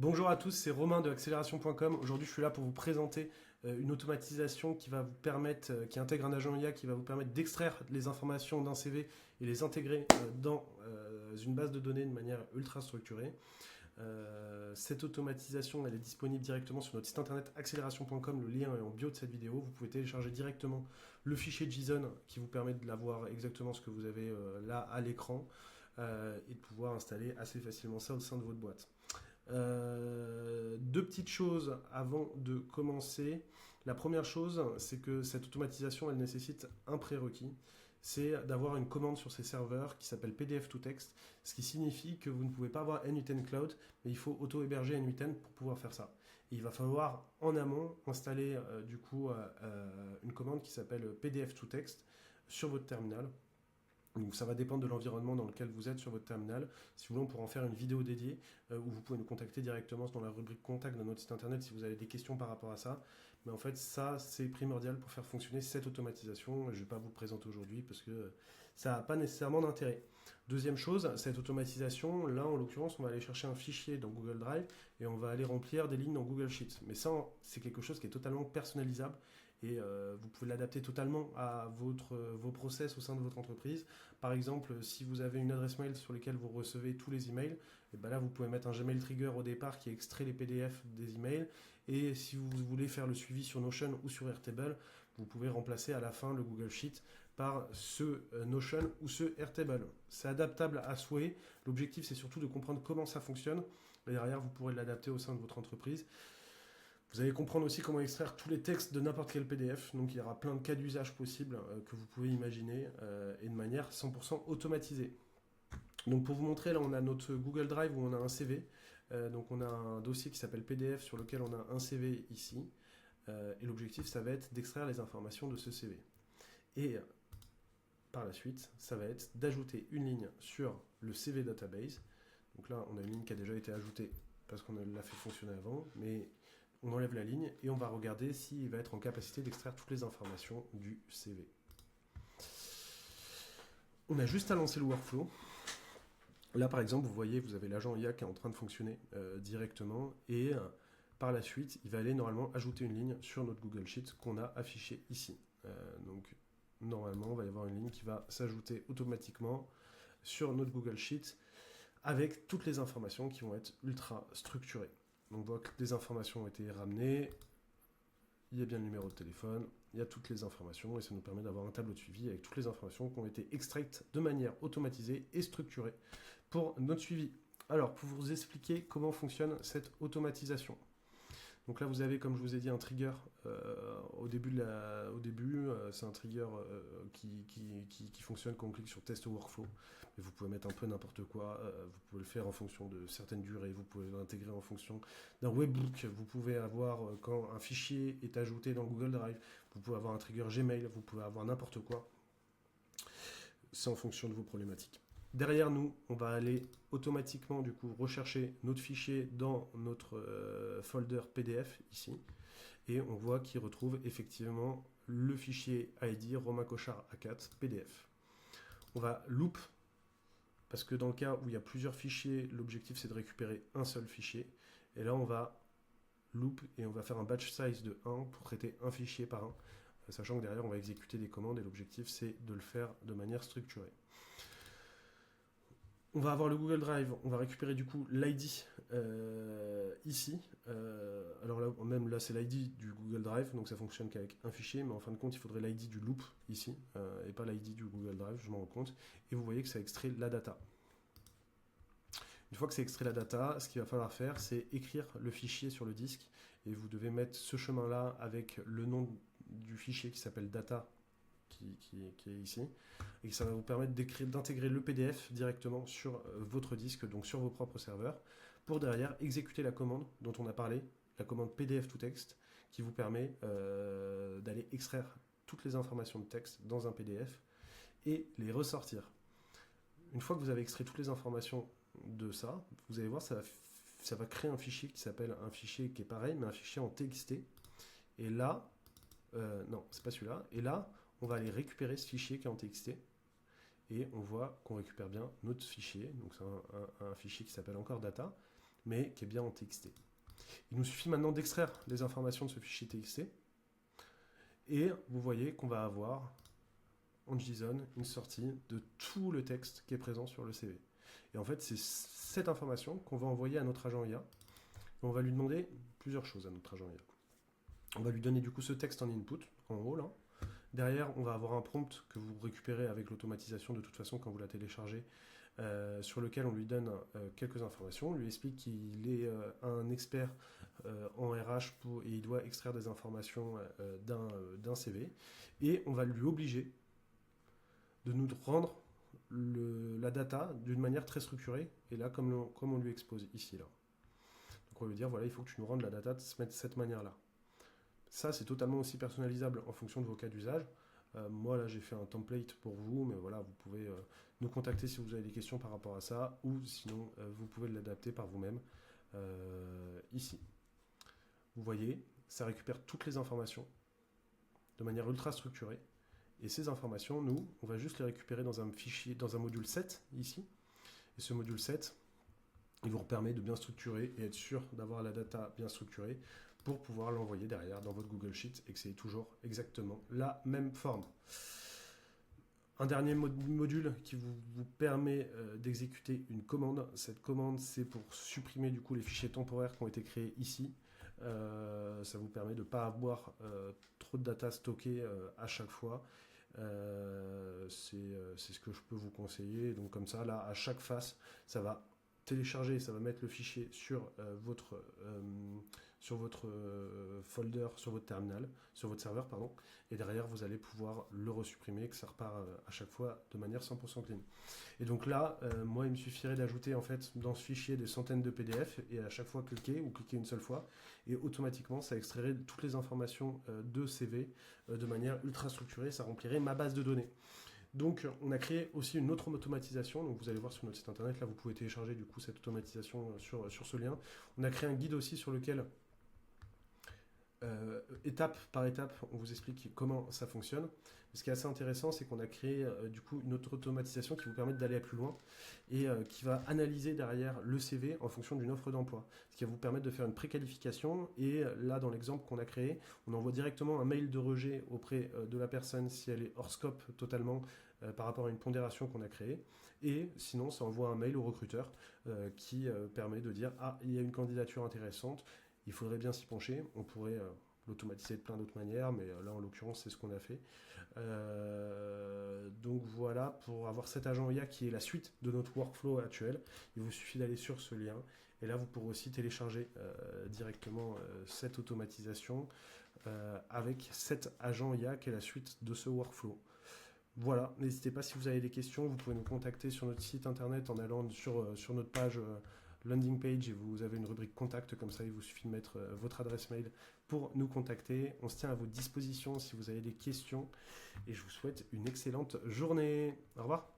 Bonjour à tous, c'est Romain de accélération.com. Aujourd'hui, je suis là pour vous présenter une automatisation qui va vous permettre, qui intègre un agent IA qui va vous permettre d'extraire les informations d'un CV et les intégrer dans une base de données de manière ultra structurée. Cette automatisation, elle est disponible directement sur notre site internet accélération.com. Le lien est en bio de cette vidéo. Vous pouvez télécharger directement le fichier JSON qui vous permet de l'avoir exactement ce que vous avez là à l'écran et de pouvoir installer assez facilement ça au sein de votre boîte. Deux petites choses avant de commencer. La première chose, c'est que cette automatisation, elle nécessite un prérequis. C'est d'avoir une commande sur ces serveurs qui s'appelle PDF to Text, ce qui signifie que vous ne pouvez pas avoir N8N Cloud, mais il faut auto-héberger N8N pour pouvoir faire ça. Et il va falloir en amont installer une commande qui s'appelle PDF to Text sur votre terminal. Donc ça va dépendre de l'environnement dans lequel vous êtes sur votre terminal. Si vous voulez, on pourra en faire une vidéo dédiée où vous pouvez nous contacter directement dans la rubrique contact de notre site internet si vous avez des questions par rapport à ça. Mais en fait, ça, c'est primordial pour faire fonctionner cette automatisation. Je ne vais pas vous le présenter aujourd'hui parce que ça n'a pas nécessairement d'intérêt. Deuxième chose, cette automatisation, là en l'occurrence, on va aller chercher un fichier dans Google Drive et on va aller remplir des lignes dans Google Sheets. Mais ça, c'est quelque chose qui est totalement personnalisable et vous pouvez l'adapter totalement à vos process au sein de votre entreprise. Par exemple, si vous avez une adresse mail sur laquelle vous recevez tous les emails, et ben là vous pouvez mettre un Gmail Trigger au départ qui extrait les PDF des emails. Et si vous voulez faire le suivi sur Notion ou sur Airtable, vous pouvez remplacer à la fin le Google Sheet par ce Notion ou ce Airtable. C'est adaptable à souhait. L'objectif, c'est surtout de comprendre comment ça fonctionne. Et derrière, vous pourrez l'adapter au sein de votre entreprise. Vous allez comprendre aussi comment extraire tous les textes de n'importe quel PDF. Donc il y aura plein de cas d'usage possibles que vous pouvez imaginer et de manière 100% automatisée. Donc pour vous montrer, là on a notre Google Drive où on a un CV. Donc on a un dossier qui s'appelle PDF sur lequel on a un CV ici. Et l'objectif, ça va être d'extraire les informations de ce CV. Et par la suite, ça va être d'ajouter une ligne sur le CV database. Donc là, on a une ligne qui a déjà été ajoutée parce qu'on l'a fait fonctionner avant, mais on enlève la ligne et on va regarder s'il va être en capacité d'extraire toutes les informations du CV. On a juste à lancer le workflow. Là, par exemple, vous voyez, vous avez l'agent IA qui est en train de fonctionner directement et par la suite, il va aller normalement ajouter une ligne sur notre Google Sheet qu'on a affiché ici. Donc, normalement, il va y avoir une ligne qui va s'ajouter automatiquement sur notre Google Sheet avec toutes les informations qui vont être ultra structurées. Donc, on voit que des informations ont été ramenées, il y a bien le numéro de téléphone, il y a toutes les informations et ça nous permet d'avoir un tableau de suivi avec toutes les informations qui ont été extraites de manière automatisée et structurée pour notre suivi. Alors, pour vous expliquer comment fonctionne cette automatisation. Donc là, vous avez, comme je vous ai dit, un trigger au début. C'est un trigger qui fonctionne quand on clique sur Test Workflow. Et vous pouvez mettre un peu n'importe quoi. Vous pouvez le faire en fonction de certaines durées. Vous pouvez l'intégrer en fonction d'un webbook. Vous pouvez avoir, quand un fichier est ajouté dans Google Drive, vous pouvez avoir un trigger Gmail. Vous pouvez avoir n'importe quoi. C'est en fonction de vos problématiques. Derrière nous, on va aller automatiquement du coup rechercher notre fichier dans notre folder PDF ici et on voit qu'il retrouve effectivement le fichier ID Romain Cochard A4 PDF. On va loop parce que dans le cas où il y a plusieurs fichiers, l'objectif c'est de récupérer un seul fichier et là on va loop et on va faire un batch size de 1 pour traiter un fichier par un, sachant que derrière on va exécuter des commandes et l'objectif c'est de le faire de manière structurée. On va avoir le Google Drive, on va récupérer du coup l'ID ici. Alors là, même là, c'est l'ID du Google Drive, donc ça fonctionne qu'avec un fichier, mais en fin de compte, il faudrait l'ID du loop ici, et pas l'ID du Google Drive, je m'en rends compte. Et vous voyez que ça extrait la data. Une fois que c'est extrait la data, ce qu'il va falloir faire, c'est écrire le fichier sur le disque, et vous devez mettre ce chemin-là avec le nom du fichier qui s'appelle data, qui est ici, et ça va vous permettre d'intégrer le PDF directement sur votre disque, donc sur vos propres serveurs, pour derrière exécuter la commande dont on a parlé, la commande PDF to text, qui vous permet d'aller extraire toutes les informations de texte dans un PDF et les ressortir. Une fois que vous avez extrait toutes les informations de ça, vous allez voir, ça va créer un fichier qui s'appelle un fichier qui est pareil, mais un fichier en TXT. Et là, non, c'est pas celui-là. Et là, on va aller récupérer ce fichier qui est en TXT et on voit qu'on récupère bien notre fichier. Donc c'est un fichier qui s'appelle encore data. mais qui est bien en TXT. Il nous suffit maintenant d'extraire les informations de ce fichier TXT, et vous voyez qu'on va avoir en JSON une sortie de tout le texte qui est présent sur le CV. Et en fait, c'est cette information qu'on va envoyer à notre agent IA. On va lui demander plusieurs choses à notre agent IA. On va lui donner du coup ce texte en input, en haut là. Derrière, on va avoir un prompt que vous récupérez avec l'automatisation de toute façon quand vous la téléchargez, sur lequel on lui donne quelques informations. On lui explique qu'il est un expert en RH et il doit extraire des informations d'un CV. Et on va lui obliger de nous rendre la data d'une manière très structurée, et là comme on lui expose ici. Là. Donc on va lui dire, voilà, il faut que tu nous rendes la data de cette manière-là. Ça, c'est totalement aussi personnalisable en fonction de vos cas d'usage. Moi, là, j'ai fait un template pour vous, mais voilà, vous pouvez nous contacter si vous avez des questions par rapport à ça, ou sinon, vous pouvez l'adapter par vous-même ici. Vous voyez, ça récupère toutes les informations de manière ultra structurée. Et ces informations, nous, on va juste les récupérer dans un fichier, dans un module 7, ici. Et ce module 7, il vous permet de bien structurer et être sûr d'avoir la data bien structurée pour pouvoir l'envoyer derrière dans votre Google Sheet et que c'est toujours exactement la même forme. Un dernier module qui vous permet d'exécuter une commande. Cette commande, c'est pour supprimer du coup les fichiers temporaires qui ont été créés ici. Ça vous permet de ne pas avoir trop de data stockée à chaque fois. C'est ce que je peux vous conseiller. Donc comme ça, là, à chaque face, ça va télécharger, ça va mettre le fichier sur votre folder, sur votre terminal, sur votre serveur, pardon, et derrière vous allez pouvoir le resupprimer, que ça repart à chaque fois de manière 100% clean. Et donc là, moi, il me suffirait d'ajouter en fait dans ce fichier des centaines de PDF et à chaque fois cliquer ou cliquer une seule fois, et automatiquement ça extrairait toutes les informations de CV de manière ultra structurée, ça remplirait ma base de données. Donc, on a créé aussi une autre automatisation. Donc, vous allez voir sur notre site internet, là, vous pouvez télécharger du coup cette automatisation sur ce lien. On a créé un guide aussi sur lequel, étape par étape, on vous explique comment ça fonctionne. Ce qui est assez intéressant, c'est qu'on a créé du coup une autre automatisation qui vous permet d'aller plus loin et qui va analyser derrière le CV en fonction d'une offre d'emploi. Ce qui va vous permettre de faire une préqualification. Et là, dans l'exemple qu'on a créé, on envoie directement un mail de rejet auprès de la personne si elle est hors scope totalement par rapport à une pondération qu'on a créée. Et sinon, ça envoie un mail au recruteur qui permet de dire « Ah, il y a une candidature intéressante, il faudrait bien s'y pencher. » On pourrait l'automatiser de plein d'autres manières, mais là, en l'occurrence, c'est ce qu'on a fait. Donc voilà, pour avoir cet agent IA qui est la suite de notre workflow actuel, il vous suffit d'aller sur ce lien. Et là, vous pourrez aussi télécharger directement cette automatisation avec cet agent IA qui est la suite de ce workflow. Voilà, n'hésitez pas si vous avez des questions, vous pouvez nous contacter sur notre site internet en allant sur notre page landing page et vous avez une rubrique contact, comme ça il vous suffit de mettre votre adresse mail pour nous contacter. On se tient à votre disposition si vous avez des questions et je vous souhaite une excellente journée. Au revoir.